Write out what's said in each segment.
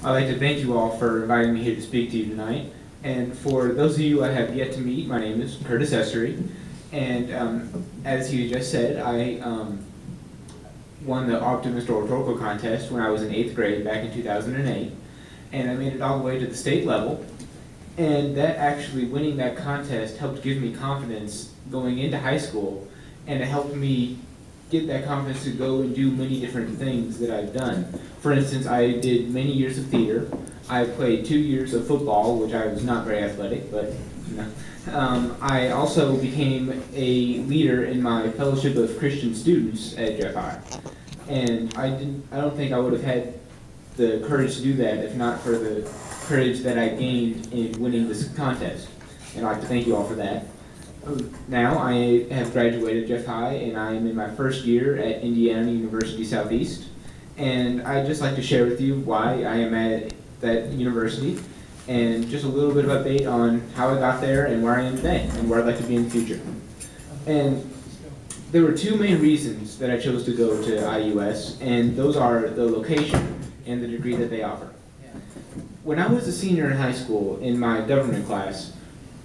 I'd like to thank you all for inviting me here to speak to you tonight. And for those of you I have yet to meet, my name is Curtis Esarey. And as you just said, I won the Optimist Oratorical contest when I was in 8th grade back in 2008. And I made it all the way to the state level. And that actually, winning that contest helped give me confidence going into high school. And it helped me get that confidence to go and do many different things that I've done. For instance, I did many years of theater. I played 2 years of football, which I was not very athletic, but you know. I also became a leader in my Fellowship of Christian Students at Jeff High. And I don't think I would have had the courage to do that if not for the courage that I gained in winning this contest. And I'd like to thank you all for that. Now I have graduated Jeff High, and I am in my first year at Indiana University Southeast. And I'd just like to share with you why I am at that university, and just a little bit of update on how I got there and where I am today, and where I'd like to be in the future. And there were two main reasons that I chose to go to IUS, and those are the location and the degree that they offer. When I was a senior in high school in my government class,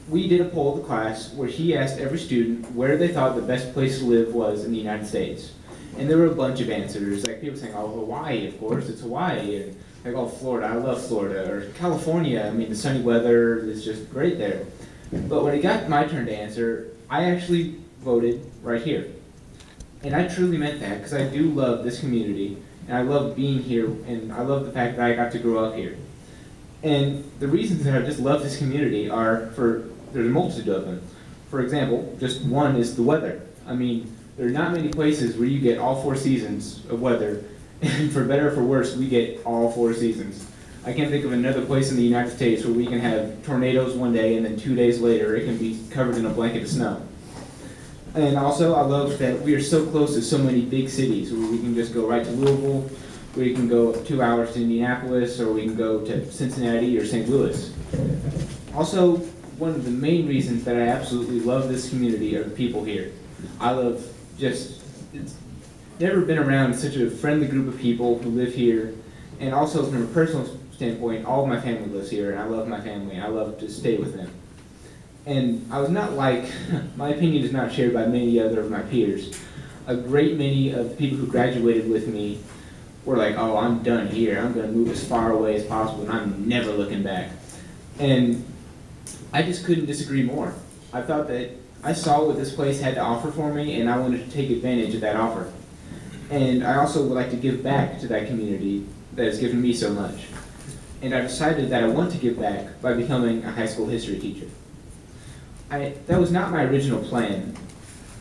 we did a poll of the class where he asked every student where they thought the best place to live was in the United States. And there were a bunch of answers, like people saying, oh, Hawaii, of course, it's Hawaii. And like, oh, Florida, I love Florida. Or California, I mean, the sunny weather is just great there. But when it got my turn to answer, I actually voted right here. And I truly meant that, because I do love this community, and I love being here, and I love the fact that I got to grow up here. And the reasons that I just love this community are there's a multitude of them. For example, just one is the weather. I mean, there are not many places where you get all 4 seasons of weather, and for better or for worse, we get all 4 seasons. I can't think of another place in the United States where we can have tornadoes one day and then 2 days later it can be covered in a blanket of snow. And also, I love that we are so close to so many big cities where we can just go right to Louisville, we can go 2 hours to Indianapolis, or we can go to Cincinnati or St. Louis. Also, one of the main reasons that I absolutely love this community are the people here. I love it's never been around such a friendly group of people who live here, and also from a personal standpoint, all of my family lives here, and I love my family, and I love to stay with them. And I was not like, my opinion is not shared by many other of my peers. A great many of the people who graduated with me were like, oh, I'm done here, I'm going to move as far away as possible, and I'm never looking back. And I just couldn't disagree more. I thought that I saw what this place had to offer for me, and I wanted to take advantage of that offer. And I also would like to give back to that community that has given me so much. And I decided that I want to give back by becoming a high school history teacher. That was not my original plan.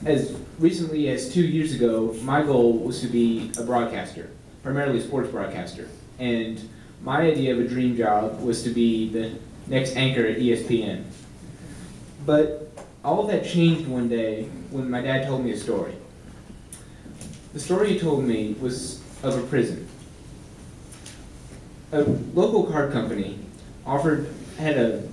As recently as 2 years ago, my goal was to be a broadcaster, primarily a sports broadcaster. And my idea of a dream job was to be the next anchor at ESPN. But all of that changed one day when my dad told me a story. The story he told me was of a prison. A local card company had a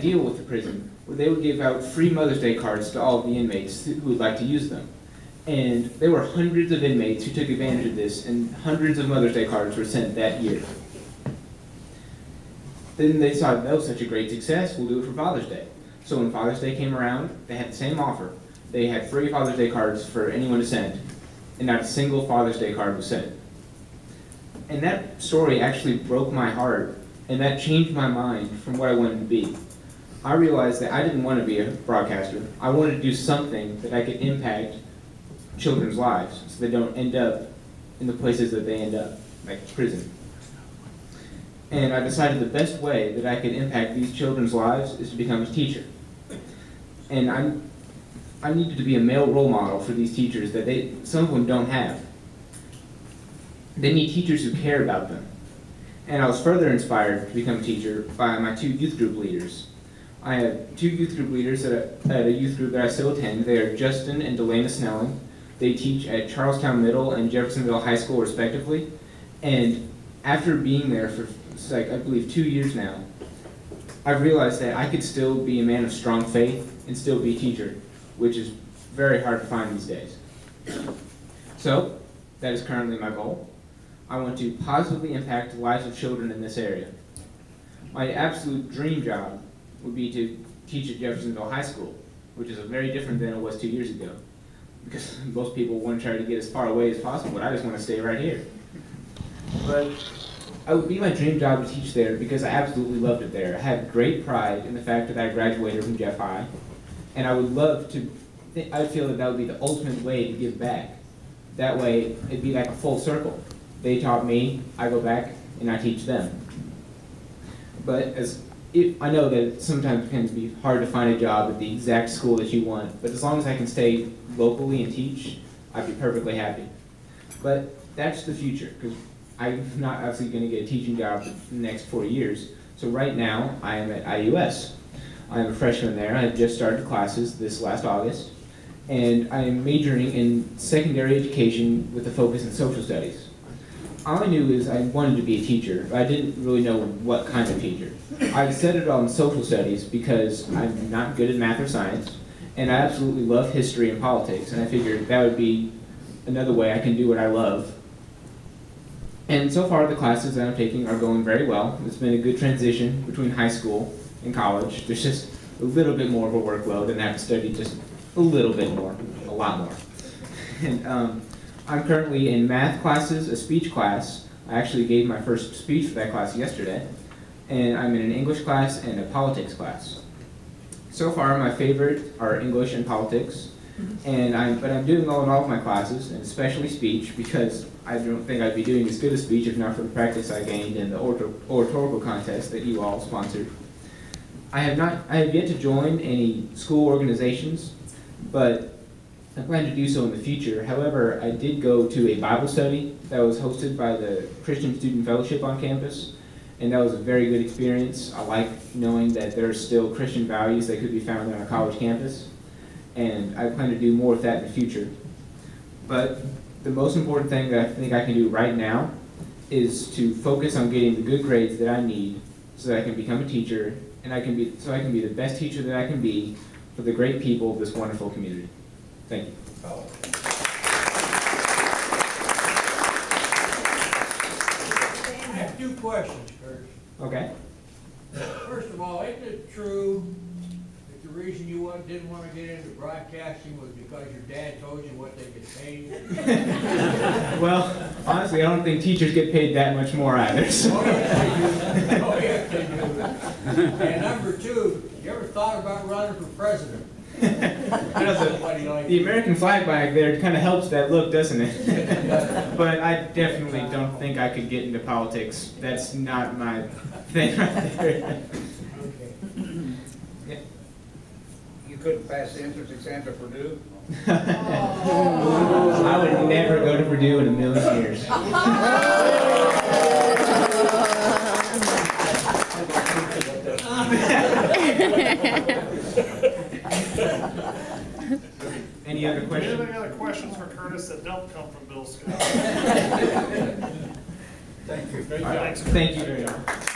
deal with the prison where they would give out free Mother's Day cards to all of the inmates who would like to use them. And there were hundreds of inmates who took advantage of this, and hundreds of Mother's Day cards were sent that year. Then they saw that was such a great success, we'll do it for Father's Day. So when Father's Day came around, they had the same offer. They had free Father's Day cards for anyone to send, and not a single Father's Day card was sent. And that story actually broke my heart, and that changed my mind from what I wanted to be. I realized that I didn't want to be a broadcaster. I wanted to do something that I could impact children's lives so they don't end up in the places that they end up, like prison. And I decided the best way that I could impact these children's lives is to become a teacher. And I needed to be a male role model for these teachers that some of them don't have. They need teachers who care about them. And I was further inspired to become a teacher by my 2 youth group leaders. I have 2 youth group leaders at a youth group that I still attend. They are Justin and Delana Snelling. They teach at Charlestown Middle and Jeffersonville High School respectively. And after being there for I believe 2 years now, I've realized that I could still be a man of strong faith and still be a teacher, which is very hard to find these days. So, that is currently my goal. I want to positively impact the lives of children in this area. My absolute dream job would be to teach at Jeffersonville High School, which is very different than it was 2 years ago. Because most people want to try to get as far away as possible, but I just want to stay right here. But it would be my dream job to teach there because I absolutely loved it there. I had great pride in the fact that I graduated from Jeff High, and I would love to, I feel that that would be the ultimate way to give back. That way, it'd be like a full circle. They taught me, I go back, and I teach them. But I know that it sometimes can be hard to find a job at the exact school that you want, but as long as I can stay locally and teach, I'd be perfectly happy. But that's the future, because I'm not obviously going to get a teaching job for the next 4 years. So right now, I am at IUS. I'm a freshman there. I just started classes this last August, and I am majoring in secondary education with a focus in social studies. All I knew is I wanted to be a teacher, but I didn't really know what kind of teacher. I decided on social studies because I'm not good at math or science, and I absolutely love history and politics, and I figured that would be another way I can do what I love. And so far the classes that I'm taking are going very well. It's been a good transition between high school and college. There's just a little bit more of a workload, and I have to study just a little bit more, a lot more. And I'm currently in math classes, a speech class. I actually gave my first speech for that class yesterday. And I'm in an English class and a politics class. So far, my favorite are English and politics. But I'm doing well in all of my classes, and especially speech, because I don't think I'd be doing as good a speech if not for the practice I gained in the oratorical contest that you all sponsored. I have yet to join any school organizations, but I plan to do so in the future. However, I did go to a Bible study that was hosted by the Christian Student Fellowship on campus, and that was a very good experience. I like knowing that there are still Christian values that could be found on our college campus, and I plan to do more of that in the future. But the most important thing that I think I can do right now is to focus on getting the good grades that I need so that I can become a teacher, and so I can be the best teacher that I can be for the great people of this wonderful community. Thank you. I have 2 questions, Curtis. Okay. First of all, isn't it true that the reason you didn't want to get into broadcasting was because your dad told you what they get paid? Well, honestly, I don't think teachers get paid that much more either. So. Oh, yes, they do. Oh, yes, they do. And number 2, you ever thought about running for president? The American flag back there kind of helps that look, doesn't it? But I definitely don't think I could get into politics. That's not my thing right there. Okay. Yeah. You couldn't pass the entrance exam to Purdue? I would never go to Purdue in a million years. Any other questions? Any other questions for Curtis that don't come from Bill Scott? Thank you. Thank you very much.